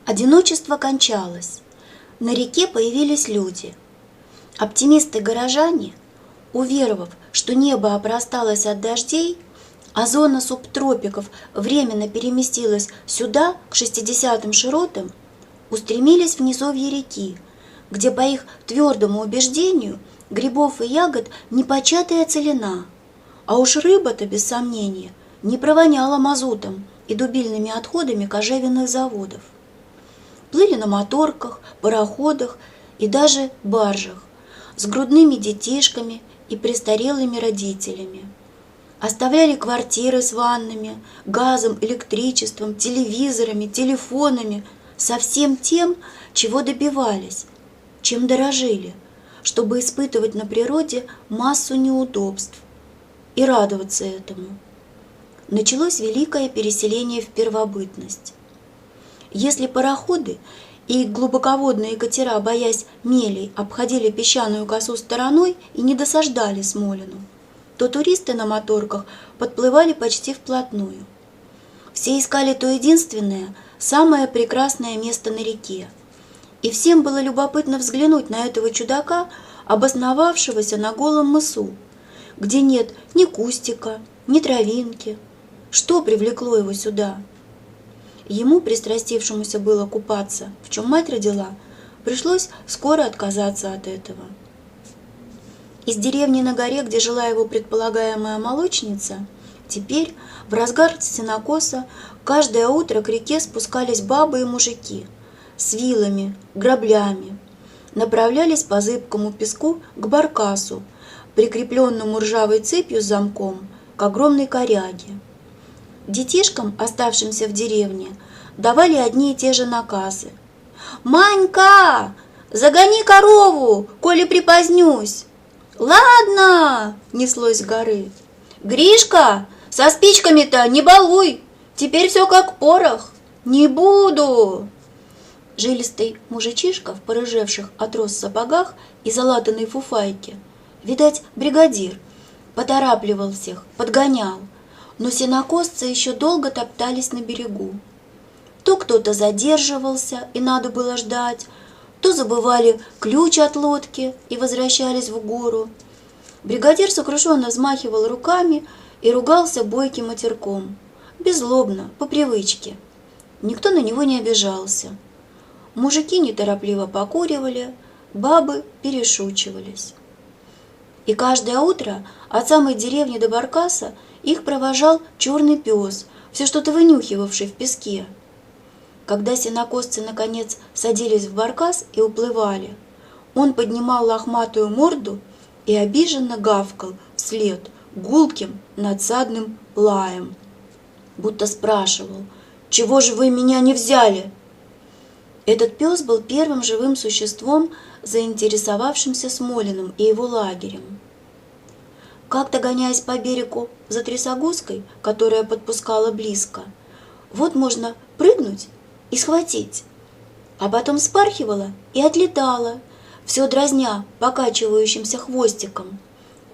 Одиночество кончалось. На реке появились люди. Оптимисты-горожане, уверовав, что небо опросталось от дождей, а зона субтропиков временно переместилась сюда, к 60-м широтам, устремились в низовье реки, где, по их твердому убеждению, грибов и ягод непочатая целина, а уж рыба-то, без сомнения, не провоняла мазутом и дубильными отходами кожевенных заводов. Плыли на моторках, пароходах и даже баржах с грудными детишками и престарелыми родителями. Оставляли квартиры с ваннами, газом, электричеством, телевизорами, телефонами, со всем тем, чего добивались, чем дорожили, чтобы испытывать на природе массу неудобств и радоваться этому. Началось великое переселение в первобытность. Если пароходы и глубоководные катера, боясь мелей, обходили песчаную косу стороной и не досаждали Смолину, то туристы на моторках подплывали почти вплотную. Все искали то единственное, самое прекрасное место на реке. И всем было любопытно взглянуть на этого чудака, обосновавшегося на голом мысу, где нет ни кустика, ни травинки. Что привлекло его сюда? Ему, пристрастившемуся было купаться, в чем мать родила, пришлось скоро отказаться от этого. Из деревни на горе, где жила его предполагаемая молочница, теперь, в разгар сенокоса, каждое утро к реке спускались бабы и мужики с вилами, граблями, направлялись по зыбкому песку к баркасу, прикрепленному ржавой цепью с замком к огромной коряге. Детишкам, оставшимся в деревне, давали одни и те же наказы. «Манька, загони корову, коли припозднюсь!» «Ладно!» — неслось с горы. «Гришка, со спичками-то не балуй! Теперь все как порох! Не буду!» Жилистый мужичишка в порыжевших от роз сапогах и залатанной фуфайке, видать, бригадир, поторапливал всех, подгонял, но сенокосцы еще долго топтались на берегу. То кто-то задерживался, и надо было ждать, то забывали ключ от лодки и возвращались в гору. Бригадир сокрушенно взмахивал руками и ругался бойким матерком, беззлобно, по привычке. Никто на него не обижался. Мужики неторопливо покуривали, бабы перешучивались. И каждое утро от самой деревни до баркаса их провожал черный пес, все что-то вынюхивавший в песке. Когда сенокосцы наконец садились в баркас и уплывали, он поднимал лохматую морду и обиженно гавкал вслед гулким надсадным лаем, будто спрашивал: «Чего же вы меня не взяли?» Этот пес был первым живым существом, заинтересовавшимся Смолиным и его лагерем. Как-то, гоняясь по берегу за трясогузкой, которая подпускала близко, вот можно прыгнуть и схватить, а потом спархивала и отлетала, все дразня покачивающимся хвостиком.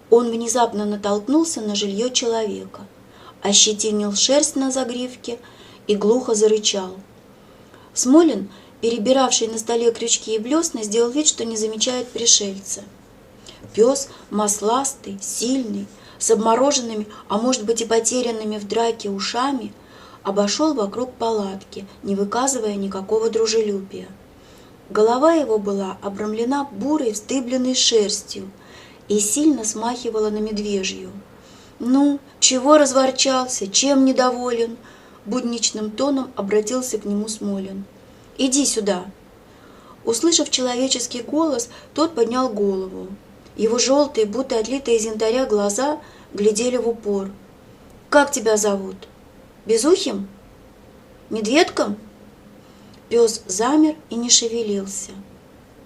Он внезапно натолкнулся на жилье человека, ощетинил шерсть на загривке и глухо зарычал. Смолин, перебиравший на столе крючки и блесна, сделал вид, что не замечает пришельца. Пес, масластый, сильный, с обмороженными, а может быть и потерянными в драке ушами, обошел вокруг палатки, не выказывая никакого дружелюбия. Голова его была обрамлена бурой вздыбленной шерстью и сильно смахивала на медвежью. «Ну, чего разворчался, чем недоволен?» — будничным тоном обратился к нему Смолин. «Иди сюда!» Услышав человеческий голос, тот поднял голову. Его желтые, будто отлитые из янтаря глаза глядели в упор. «Как тебя зовут? Безухим? Медведком?» Пес замер и не шевелился.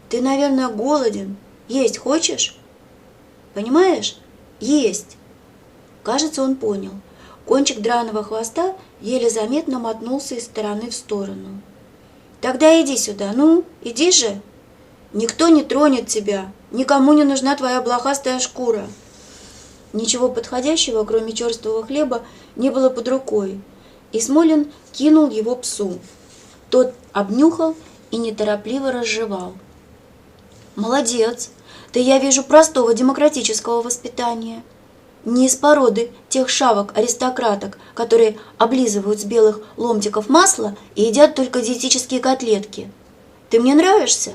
«Ты, наверное, голоден. Есть хочешь?» «Понимаешь? Есть!» Кажется, он понял. Кончик драного хвоста еле заметно мотнулся из стороны в сторону. «Тогда иди сюда, ну, иди же! Никто не тронет тебя, никому не нужна твоя блохастая шкура!» Ничего подходящего, кроме черствого хлеба, не было под рукой, и Смолин кинул его псу. Тот обнюхал и неторопливо разжевал. «Молодец! Ты, я вижу, простого демократического воспитания. Не из породы тех шавок-аристократок, которые облизывают с белых ломтиков масла и едят только диетические котлетки. Ты мне нравишься?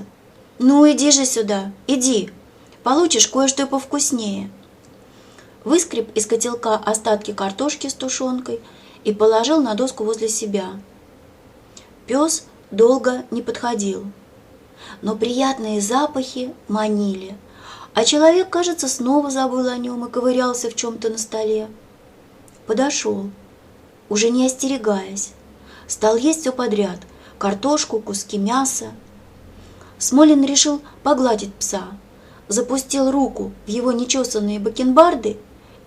Ну, иди же сюда, иди. Получишь кое-что и повкуснее». Выскреб из котелка остатки картошки с тушенкой и положил на доску возле себя. Пес долго не подходил, но приятные запахи манили, а человек, кажется, снова забыл о нем и ковырялся в чем-то на столе. Подошел, уже не остерегаясь, стал есть все подряд – картошку, куски мяса. Смолин решил погладить пса, запустил руку в его нечесанные бакенбарды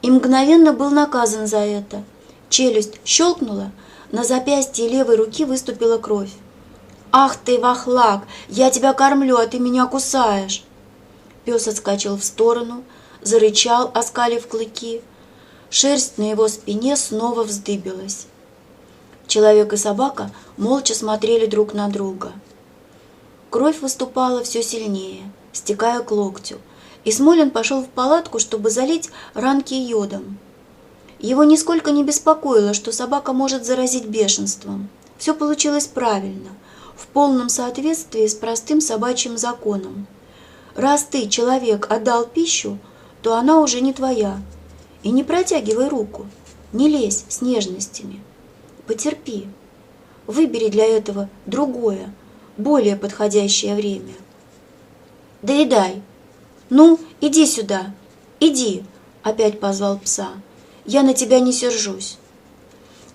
и мгновенно был наказан за это. Челюсть щелкнула, на запястье левой руки выступила кровь. «Ах ты, вахлак, я тебя кормлю, а ты меня кусаешь!» Пес отскочил в сторону, зарычал, оскалив клыки. Шерсть на его спине снова вздыбилась. Человек и собака молча смотрели друг на друга. Кровь выступала все сильнее, стекая к локтю, и Смолин пошел в палатку, чтобы залить ранки йодом. Его нисколько не беспокоило, что собака может заразить бешенством. Все получилось правильно, в полном соответствии с простым собачьим законом. Раз ты, человек, отдал пищу, то она уже не твоя. И не протягивай руку, не лезь с нежностями. Потерпи. Выбери для этого другое, более подходящее время. Доедай. Ну, иди сюда, иди, опять позвал пса. Я на тебя не сержусь.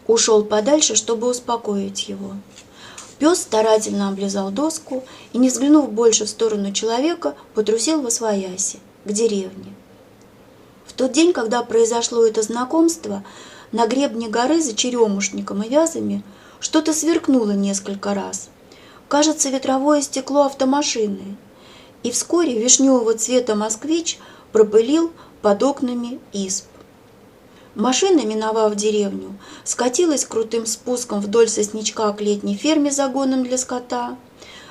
Ушел подальше, чтобы успокоить его. Пес старательно облизал доску и, не взглянув больше в сторону человека, потрусил восвояси, к деревне. В тот день, когда произошло это знакомство, на гребне горы за черемушником и вязами что-то сверкнуло несколько раз. Кажется, ветровое стекло автомашины. И вскоре вишневого цвета москвич пропылил под окнами изб. Машина, миновав деревню, скатилась крутым спуском вдоль сосничка к летней ферме с загоном для скота,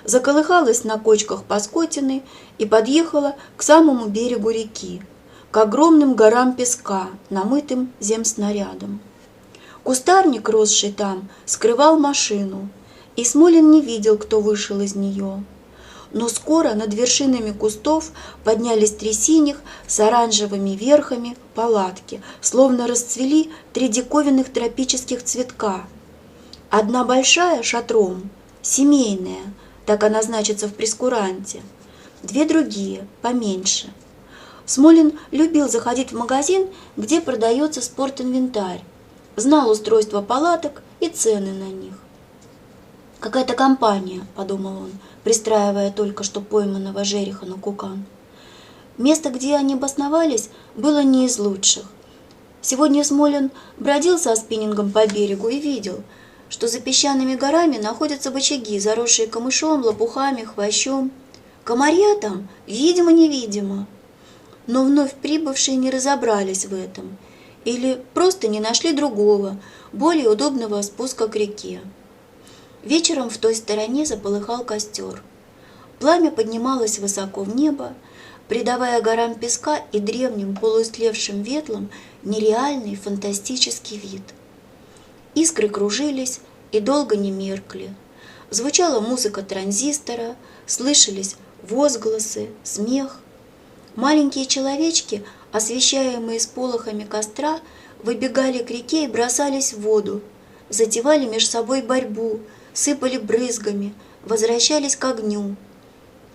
заколыхалась на кочках Паскотины и подъехала к самому берегу реки, к огромным горам песка, намытым земснарядом. Кустарник, росший там, скрывал машину, и Смолин не видел, кто вышел из нее. Но скоро над вершинами кустов поднялись три синих с оранжевыми верхами палатки, словно расцвели три диковинных тропических цветка. Одна большая шатром, семейная, так она значится в прескуранте, две другие, поменьше. Смолин любил заходить в магазин, где продается спортинвентарь, знал устройство палаток и цены на них. «Какая-то компания», — подумал он, пристраивая только что пойманного жереха на кукан. Место, где они обосновались, было не из лучших. Сегодня Смолин бродил со спиннингом по берегу и видел, что за песчаными горами находятся бочаги, заросшие камышом, лопухами, хвощом. Комарья там, видимо-невидимо. Но вновь прибывшие не разобрались в этом или просто не нашли другого, более удобного спуска к реке. Вечером в той стороне заполыхал костер. Пламя поднималось высоко в небо, придавая горам песка и древним полуистлевшим ветлам нереальный фантастический вид. Искры кружились и долго не меркли. Звучала музыка транзистора, слышались возгласы, смех. Маленькие человечки, освещаемые сполохами костра, выбегали к реке и бросались в воду, затевали между собой борьбу, сыпали брызгами, возвращались к огню.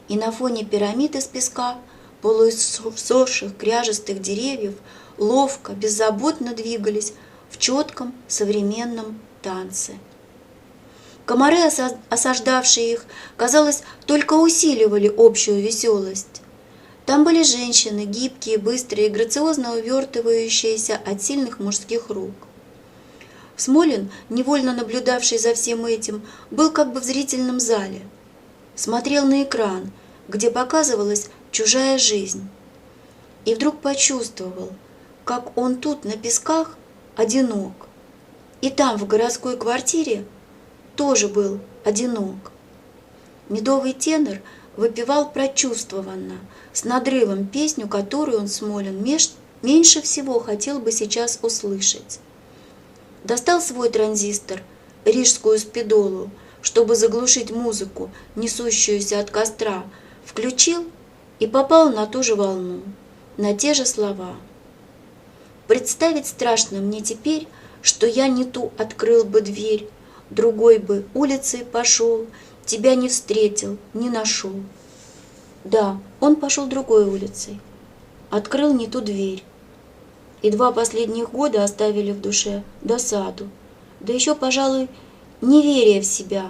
И на фоне пирамид из песка, полуиссохших кряжестых деревьев, ловко, беззаботно двигались в четком современном танце. Комары, осаждавшие их, казалось, только усиливали общую веселость. Там были женщины, гибкие, быстрые, грациозно увертывающиеся от сильных мужских рук. Смолин, невольно наблюдавший за всем этим, был как бы в зрительном зале. Смотрел на экран, где показывалась чужая жизнь. И вдруг почувствовал, как он тут на песках одинок. И там, в городской квартире, тоже был одинок. Медовый тенор выпевал прочувствованно, с надрывом песню, которую он, Смолин, меньше всего хотел бы сейчас услышать. Достал свой транзистор, рижскую спидолу, чтобы заглушить музыку, несущуюся от костра, включил и попал на ту же волну, на те же слова. Представить страшно мне теперь, что я не ту открыл бы дверь, другой бы улицей пошел, тебя не встретил, не нашел. Да, он пошел другой улицей, открыл не ту дверь. И 2 последних года оставили в душе досаду, да еще, пожалуй, неверие в себя,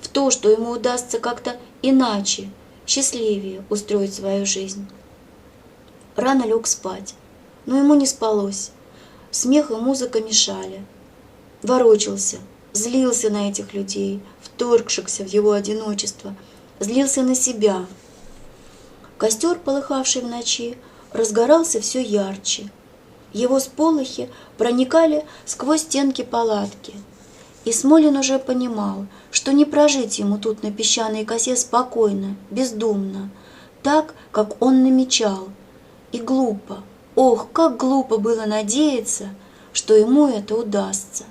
в то, что ему удастся как-то иначе, счастливее устроить свою жизнь. Рано лег спать, но ему не спалось. Смех и музыка мешали. Ворочался, злился на этих людей, вторгшихся в его одиночество, злился на себя. Костер, полыхавший в ночи, разгорался все ярче. Его сполохи проникали сквозь стенки палатки. И Смолин уже понимал, что не прожить ему тут на песчаной косе спокойно, бездумно, так, как он намечал. И глупо, ох, как глупо было надеяться, что ему это удастся.